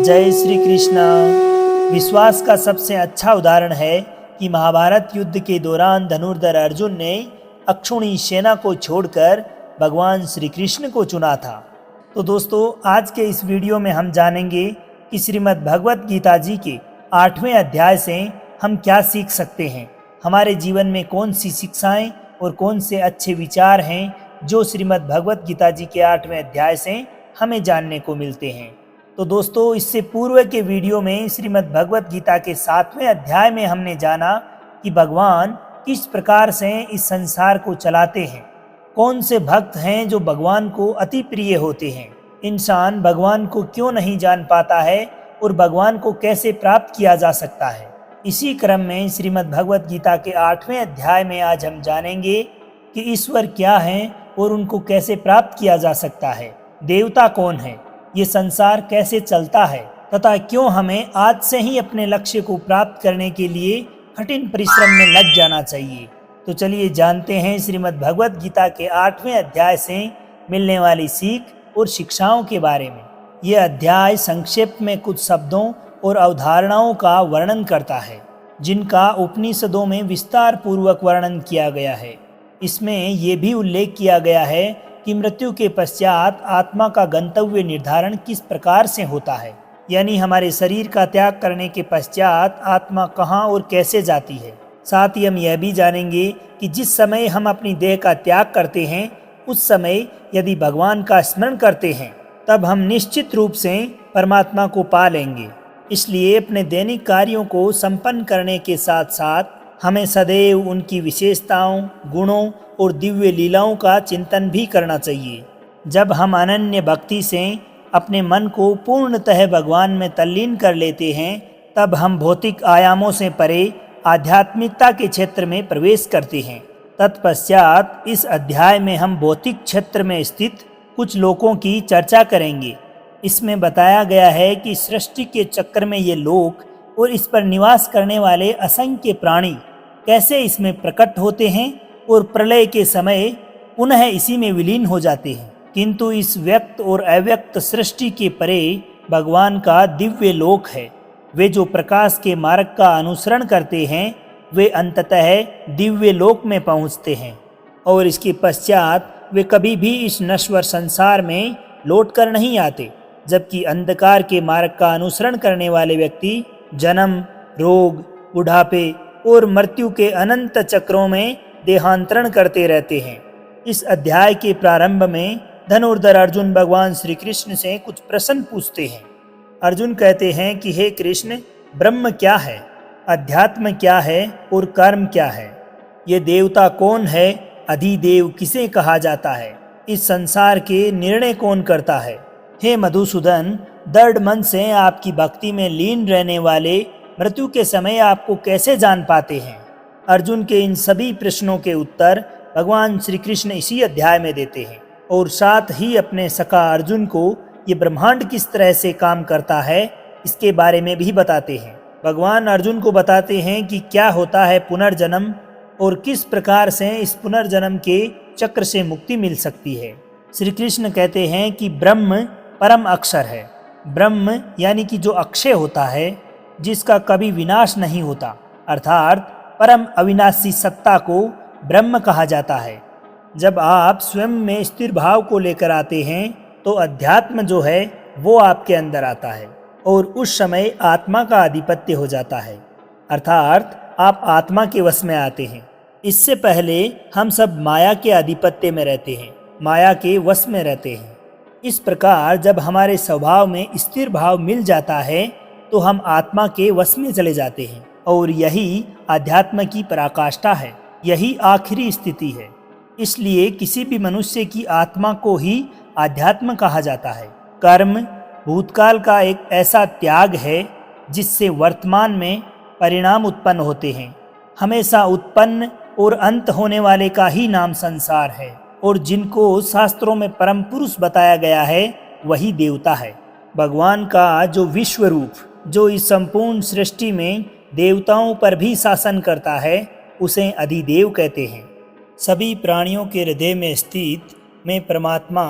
जय श्री कृष्ण। विश्वास का सबसे अच्छा उदाहरण है कि महाभारत युद्ध के दौरान धनुर्धर अर्जुन ने अक्षौणी सेना को छोड़कर भगवान श्री कृष्ण को चुना था। तो दोस्तों, आज के इस वीडियो में हम जानेंगे कि श्रीमद् भगवत गीता जी के 8वें अध्याय से हम क्या सीख सकते हैं। हमारे जीवन में कौन सी शिक्षाएं और कौन से अच्छे विचार हैं जो श्रीमद् भगवत गीता जी के 8वें अध्याय से हमें जानने को मिलते हैं। तो दोस्तों, इससे पूर्व के वीडियो में श्रीमद् भगवत गीता के 7वें अध्याय में हमने जाना कि भगवान किस प्रकार से इस संसार को चलाते हैं, कौन से भक्त हैं जो भगवान को अति प्रिय होते हैं, इंसान भगवान को क्यों नहीं जान पाता है और भगवान को कैसे प्राप्त किया जा सकता है। इसी क्रम में श्रीमद् भगवत गीता के 8वें अध्याय में आज हम जानेंगे कि ईश्वर क्या हैं और उनको कैसे प्राप्त किया जा सकता है, देवता कौन है, ये संसार कैसे चलता है तथा क्यों हमें आज से ही अपने लक्ष्य को प्राप्त करने के लिए कठिन परिश्रम में लग जाना चाहिए। तो चलिए जानते हैं श्रीमद् भगवत गीता के 8वें अध्याय से मिलने वाली सीख और शिक्षाओं के बारे में। यह अध्याय संक्षेप में कुछ शब्दों और अवधारणाओं का वर्णन करता है जिनका उपनिषदों में विस्तार पूर्वक वर्णन किया गया है। इसमें यह भी उल्लेख किया गया है कि मृत्यु के पश्चात आत्मा का गंतव्य निर्धारण किस प्रकार से होता है, यानी हमारे शरीर का त्याग करने के पश्चात आत्मा कहाँ और कैसे जाती है। साथ ही हम यह भी जानेंगे कि जिस समय हम अपनी देह का त्याग करते हैं उस समय यदि भगवान का स्मरण करते हैं तब हम निश्चित रूप से परमात्मा को पा लेंगे। इसलिए अपने दैनिक कार्यों को संपन्न करने के साथ साथ हमें सदैव उनकी विशेषताओं, गुणों और दिव्य लीलाओं का चिंतन भी करना चाहिए। जब हम अनन्य भक्ति से अपने मन को पूर्णतः भगवान में तल्लीन कर लेते हैं तब हम भौतिक आयामों से परे आध्यात्मिकता के क्षेत्र में प्रवेश करते हैं। तत्पश्चात इस अध्याय में हम भौतिक क्षेत्र में स्थित कुछ लोकों की चर्चा करेंगे। इसमें बताया गया है कि सृष्टि के चक्र में ये लोक और इस पर निवास करने वाले असंख्य प्राणी कैसे इसमें प्रकट होते हैं और प्रलय के समय पुनः इसी में विलीन हो जाते हैं। किंतु इस व्यक्त और अव्यक्त सृष्टि के परे भगवान का दिव्य लोक है। वे जो प्रकाश के मार्ग का अनुसरण करते हैं वे अंततः दिव्य लोक में पहुंचते हैं और इसके पश्चात वे कभी भी इस नश्वर संसार में लौटकर नहीं आते। जबकि अंधकार के मार्ग का अनुसरण करने वाले व्यक्ति जन्म, रोग, बुढ़ापे और मृत्यु के अनंत चक्रों में देहांतरण करते रहते हैं। इस अध्याय के प्रारंभ में धनुर्धर अर्जुन भगवान श्री कृष्ण से कुछ प्रश्न पूछते हैं। अर्जुन कहते हैं कि हे कृष्ण, ब्रह्म क्या है, अध्यात्म क्या है और कर्म क्या है, ये देवता कौन है, अधिदेव किसे कहा जाता है, इस संसार के निर्णय कौन करता है। हे मधुसूदन, दृढ़ मन से आपकी भक्ति में लीन रहने वाले मृत्यु के समय आपको कैसे जान पाते हैं। अर्जुन के इन सभी प्रश्नों के उत्तर भगवान श्री कृष्ण इसी अध्याय में देते हैं और साथ ही अपने सखा अर्जुन को ये ब्रह्मांड किस तरह से काम करता है इसके बारे में भी बताते हैं। भगवान अर्जुन को बताते हैं कि क्या होता है पुनर्जन्म और किस प्रकार से इस पुनर्जन्म के चक्र से मुक्ति मिल सकती है। श्री कृष्ण कहते हैं कि ब्रह्म परम अक्षर है। ब्रह्म यानी कि जो अक्षय होता है, जिसका कभी विनाश नहीं होता, अर्थात परम अविनाशी सत्ता को ब्रह्म कहा जाता है। जब आप स्वयं में स्थिर भाव को लेकर आते हैं तो अध्यात्म जो है वो आपके अंदर आता है और उस समय आत्मा का आधिपत्य हो जाता है, अर्थात आप आत्मा के वश में आते हैं। इससे पहले हम सब माया के आधिपत्य में रहते हैं, माया के वश में रहते हैं। इस प्रकार जब हमारे स्वभाव में स्थिर भाव मिल जाता है तो हम आत्मा के वश में चले जाते हैं और यही आध्यात्म की पराकाष्ठा है, यही आखिरी स्थिति है। इसलिए किसी भी मनुष्य की आत्मा को ही आध्यात्म कहा जाता है। कर्म भूतकाल का एक ऐसा त्याग है जिससे वर्तमान में परिणाम उत्पन्न होते हैं। हमेशा उत्पन्न और अंत होने वाले का ही नाम संसार है और जिनको शास्त्रों में परम पुरुष बताया गया है वही देवता है। भगवान का जो विश्व रूप, जो इस संपूर्ण सृष्टि में देवताओं पर भी शासन करता है, उसे अधिदेव कहते हैं। सभी प्राणियों के हृदय में स्थित मैं परमात्मा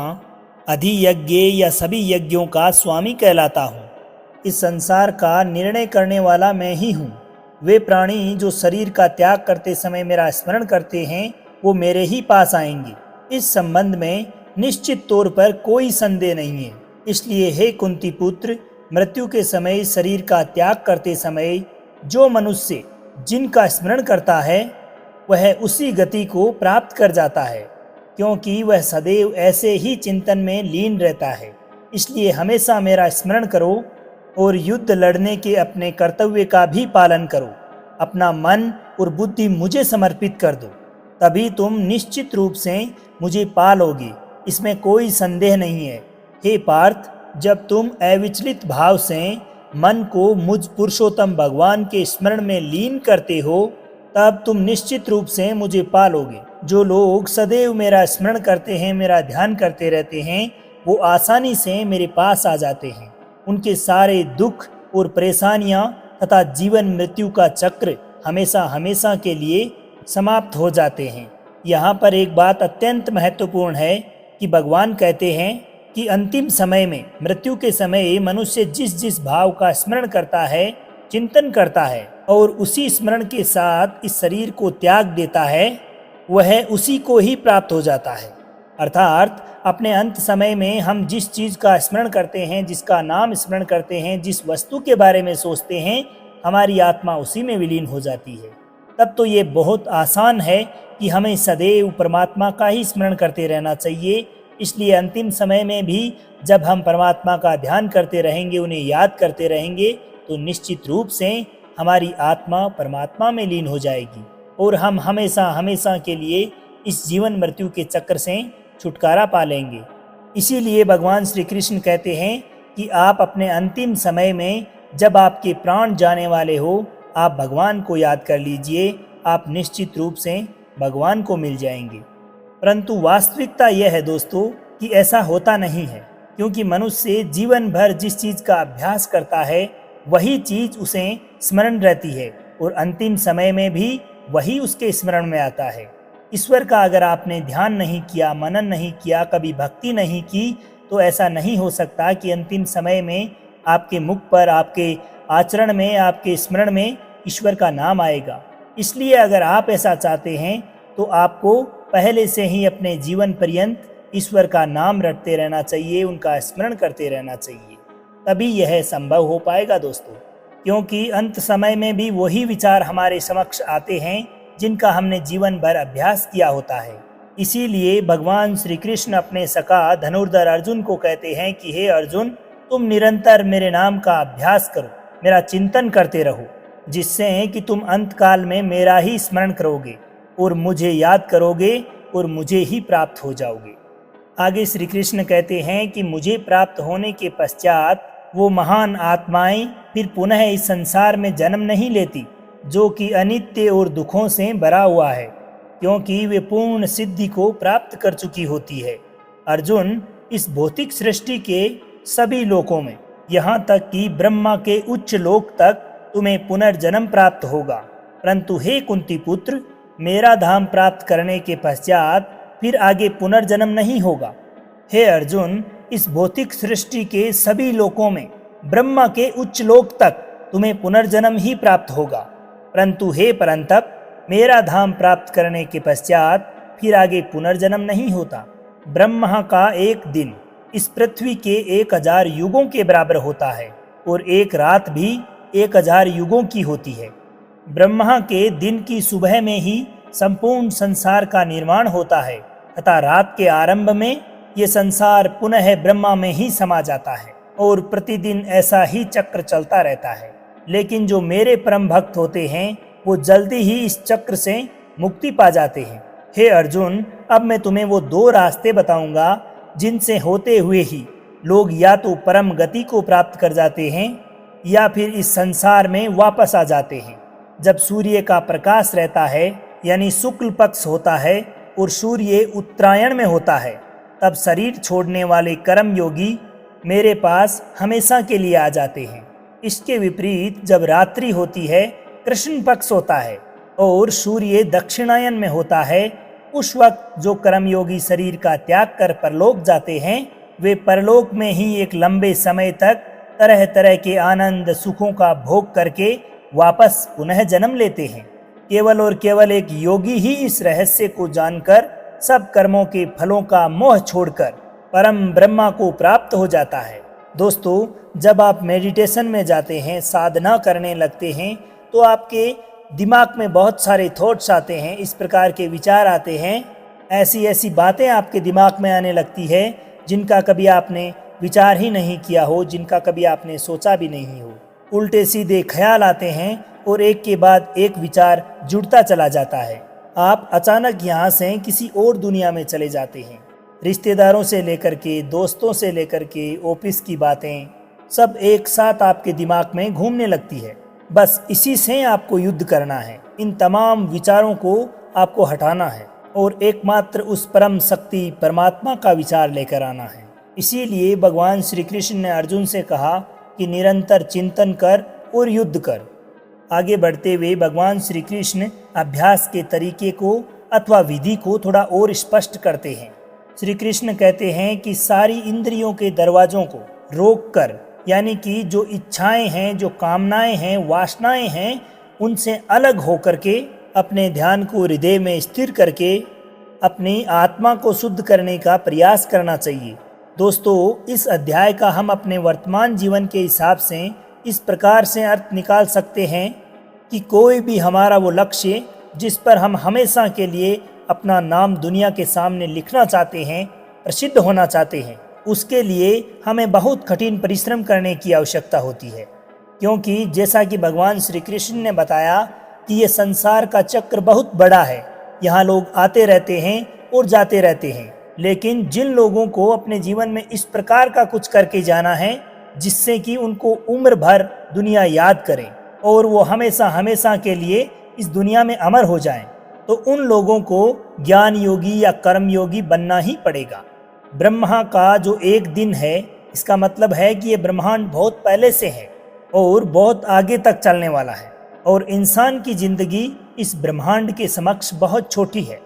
अधियज्ञ या सभी यज्ञों का स्वामी कहलाता हूँ। इस संसार का निर्णय करने वाला मैं ही हूँ। वे प्राणी जो शरीर का त्याग करते समय मेरा स्मरण करते हैं वो मेरे ही पास आएंगे। इस संबंध में निश्चित तौर पर कोई संदेह नहीं है। इसलिए हे कुंती पुत्र, मृत्यु के समय शरीर का त्याग करते समय जो मनुष्य जिनका स्मरण करता है वह उसी गति को प्राप्त कर जाता है, क्योंकि वह सदैव ऐसे ही चिंतन में लीन रहता है। इसलिए हमेशा मेरा स्मरण करो और युद्ध लड़ने के अपने कर्तव्य का भी पालन करो। अपना मन और बुद्धि मुझे समर्पित कर दो, तभी तुम निश्चित रूप से मुझे पा लोगे, इसमें कोई संदेह नहीं है। हे पार्थ, जब तुम अविचलित भाव से मन को मुझ पुरुषोत्तम भगवान के स्मरण में लीन करते हो तब तुम निश्चित रूप से मुझे पा लोगे। जो लोग सदैव मेरा स्मरण करते हैं, मेरा ध्यान करते रहते हैं, वो आसानी से मेरे पास आ जाते हैं। उनके सारे दुख और परेशानियां तथा जीवन मृत्यु का चक्र हमेशा हमेशा के लिए समाप्त हो जाते हैं। यहाँ पर एक बात अत्यंत महत्वपूर्ण है कि भगवान कहते हैं कि अंतिम समय में, मृत्यु के समय मनुष्य जिस जिस भाव का स्मरण करता है, चिंतन करता है और उसी स्मरण के साथ इस शरीर को त्याग देता है, वह उसी को ही प्राप्त हो जाता है। अर्थात अपने अंत समय में हम जिस चीज़ का स्मरण करते हैं, जिसका नाम स्मरण करते हैं, जिस वस्तु के बारे में सोचते हैं, हमारी आत्मा उसी में विलीन हो जाती है। तब तो ये बहुत आसान है कि हमें सदैव परमात्मा का ही स्मरण करते रहना चाहिए। इसलिए अंतिम समय में भी जब हम परमात्मा का ध्यान करते रहेंगे, उन्हें याद करते रहेंगे, तो निश्चित रूप से हमारी आत्मा परमात्मा में लीन हो जाएगी और हम हमेशा हमेशा के लिए इस जीवन मृत्यु के चक्र से छुटकारा पा लेंगे। इसीलिए भगवान श्री कृष्ण कहते हैं कि आप अपने अंतिम समय में जब आपके प्राण जाने वाले हो, आप भगवान को याद कर लीजिए, आप निश्चित रूप से भगवान को मिल जाएंगे। परंतु वास्तविकता यह है दोस्तों कि ऐसा होता नहीं है, क्योंकि मनुष्य जीवन भर जिस चीज़ का अभ्यास करता है वही चीज़ उसे स्मरण रहती है और अंतिम समय में भी वही उसके स्मरण में आता है। ईश्वर का अगर आपने ध्यान नहीं किया, मनन नहीं किया, कभी भक्ति नहीं की, तो ऐसा नहीं हो सकता कि अंतिम समय में आपके मुख पर, आपके आचरण में, आपके स्मरण में ईश्वर का नाम आएगा। इसलिए अगर आप ऐसा चाहते हैं तो आपको पहले से ही अपने जीवन पर्यंत ईश्वर का नाम रटते रहना चाहिए, उनका स्मरण करते रहना चाहिए, तभी यह संभव हो पाएगा दोस्तों। क्योंकि अंत समय में भी वही विचार हमारे समक्ष आते हैं जिनका हमने जीवन भर अभ्यास किया होता है। इसीलिए भगवान श्री कृष्ण अपने सखा धनुर्धर अर्जुन को कहते हैं कि हे अर्जुन, तुम निरंतर मेरे नाम का अभ्यास करो, मेरा चिंतन करते रहो, जिससे कि तुम अंत काल में मेरा ही स्मरण करोगे और मुझे याद करोगे और मुझे ही प्राप्त हो जाओगे। आगे श्री कृष्ण कहते हैं कि मुझे प्राप्त होने के पश्चात वो महान आत्माएं फिर पुनः इस संसार में जन्म नहीं लेती, जो कि अनित्य और दुखों से भरा हुआ है, क्योंकि वे पूर्ण सिद्धि को प्राप्त कर चुकी होती है। अर्जुन, इस भौतिक सृष्टि के सभी लोकों में, यहाँ तक कि ब्रह्मा के उच्च लोक तक तुम्हें पुनर्जन्म प्राप्त होगा। परंतु हे कुंती पुत्र, मेरा धाम प्राप्त करने के पश्चात फिर आगे पुनर्जन्म नहीं होगा। हे अर्जुन, इस भौतिक सृष्टि के सभी लोकों में, ब्रह्मा के उच्च लोक तक तुम्हें पुनर्जन्म ही प्राप्त होगा। परंतु हे परंतप, मेरा धाम प्राप्त करने के पश्चात फिर आगे पुनर्जन्म नहीं होता। ब्रह्मा का एक दिन इस पृथ्वी के 1000 युगों के बराबर होता है और एक रात भी 1000 युगों की होती है। ब्रह्मा के दिन की सुबह में ही संपूर्ण संसार का निर्माण होता है तथा रात के आरंभ में ये संसार पुनः ब्रह्मा में ही समा जाता है और प्रतिदिन ऐसा ही चक्र चलता रहता है। लेकिन जो मेरे परम भक्त होते हैं वो जल्दी ही इस चक्र से मुक्ति पा जाते हैं। हे अर्जुन, अब मैं तुम्हें वो 2 रास्ते बताऊंगा जिनसे होते हुए ही लोग या तो परम गति को प्राप्त कर जाते हैं या फिर इस संसार में वापस आ जाते हैं। जब सूर्य का प्रकाश रहता है, यानी शुक्ल पक्ष होता है और सूर्य उत्तरायण में होता है, तब शरीर छोड़ने वाले कर्म योगी मेरे पास हमेशा के लिए आ जाते हैं। इसके विपरीत जब रात्रि होती है, कृष्ण पक्ष होता है और सूर्य दक्षिणायन में होता है, उस वक्त जो कर्मयोगी शरीर का त्याग कर परलोक जाते हैं, वे परलोक में ही एक लंबे समय तक तरह तरह के आनंद सुखों का भोग करके वापस पुनः जन्म लेते हैं। केवल और केवल एक योगी ही इस रहस्य को जानकर सब कर्मों के फलों का मोह छोड़कर परम ब्रह्मा को प्राप्त हो जाता है। दोस्तों, जब आप मेडिटेशन में जाते हैं, साधना करने लगते हैं, तो आपके दिमाग में बहुत सारे थॉट्स आते हैं, इस प्रकार के विचार आते हैं, ऐसी ऐसी बातें आपके दिमाग में आने लगती है जिनका कभी आपने विचार ही नहीं किया हो, जिनका कभी आपने सोचा भी नहीं हो। उल्टे सीधे ख्याल आते हैं और एक के बाद एक विचार जुड़ता चला जाता है। आप अचानक यहाँ से किसी और दुनिया में चले जाते हैं। रिश्तेदारों से लेकर के, दोस्तों से लेकर के, ऑफिस की बातें सब एक साथ आपके दिमाग में घूमने लगती है। बस इसी से आपको युद्ध करना है। इन तमाम विचारों को आपको हटाना है और एकमात्र उस परम शक्ति परमात्मा का विचार लेकर आना है। इसीलिए भगवान श्री कृष्ण ने अर्जुन से कहा कि निरंतर चिंतन कर और युद्ध कर। आगे बढ़ते हुए भगवान श्री कृष्ण अभ्यास के तरीके को अथवा विधि को थोड़ा और स्पष्ट करते हैं। श्री कृष्ण कहते हैं कि सारी इंद्रियों के दरवाजों को रोक कर, यानी कि जो इच्छाएं हैं, जो कामनाएं हैं, वासनाएं हैं, उनसे अलग होकर के अपने ध्यान को हृदय में स्थिर करके अपनी आत्मा को शुद्ध करने का प्रयास करना चाहिए। दोस्तों, इस अध्याय का हम अपने वर्तमान जीवन के हिसाब से इस प्रकार से अर्थ निकाल सकते हैं कि कोई भी हमारा वो लक्ष्य जिस पर हम हमेशा के लिए अपना नाम दुनिया के सामने लिखना चाहते हैं, प्रसिद्ध होना चाहते हैं, उसके लिए हमें बहुत कठिन परिश्रम करने की आवश्यकता होती है। क्योंकि जैसा कि भगवान श्री कृष्ण ने बताया कि ये संसार का चक्र बहुत बड़ा है, यहाँ लोग आते रहते हैं और जाते रहते हैं। लेकिन जिन लोगों को अपने जीवन में इस प्रकार का कुछ करके जाना है जिससे कि उनको उम्र भर दुनिया याद करे और वो हमेशा हमेशा के लिए इस दुनिया में अमर हो जाएं, तो उन लोगों को ज्ञान योगी या कर्म योगी बनना ही पड़ेगा। ब्रह्मा का जो एक दिन है, इसका मतलब है कि ये ब्रह्मांड बहुत पहले से है और बहुत आगे तक चलने वाला है, और इंसान की जिंदगी इस ब्रह्मांड के समक्ष बहुत छोटी है।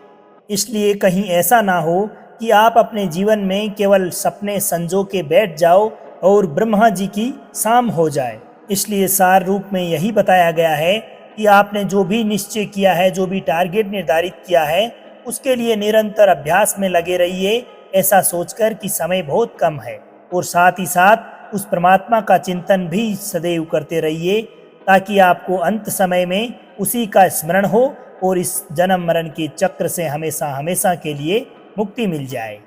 इसलिए कहीं ऐसा ना हो कि आप अपने जीवन में केवल सपने संजो के बैठ जाओ और ब्रह्मा जी की शाम हो जाए। इसलिए सार रूप में यही बताया गया है कि आपने जो भी निश्चय किया है, जो भी टारगेट निर्धारित किया है, उसके लिए निरंतर अभ्यास में लगे रहिए, ऐसा सोचकर कि समय बहुत कम है, और साथ ही साथ उस परमात्मा का चिंतन भी सदैव करते रहिए ताकि आपको अंत समय में उसी का स्मरण हो और इस जन्म मरण के चक्र से हमेशा हमेशा के लिए मुक्ति मिल जाए।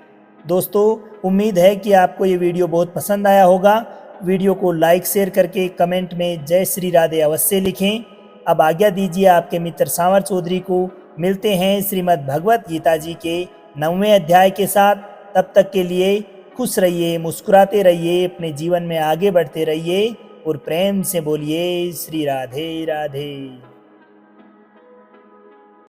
दोस्तों, उम्मीद है कि आपको ये वीडियो बहुत पसंद आया होगा। वीडियो को लाइक शेयर करके कमेंट में जय श्री राधे अवश्य लिखें। अब आज्ञा दीजिए आपके मित्र सांवर चौधरी को। मिलते हैं श्रीमद् भगवत गीता जी के 9वें अध्याय के साथ। तब तक के लिए खुश रहिए, मुस्कुराते रहिए, अपने जीवन में आगे बढ़ते रहिए और प्रेम से बोलिए श्री राधे राधे।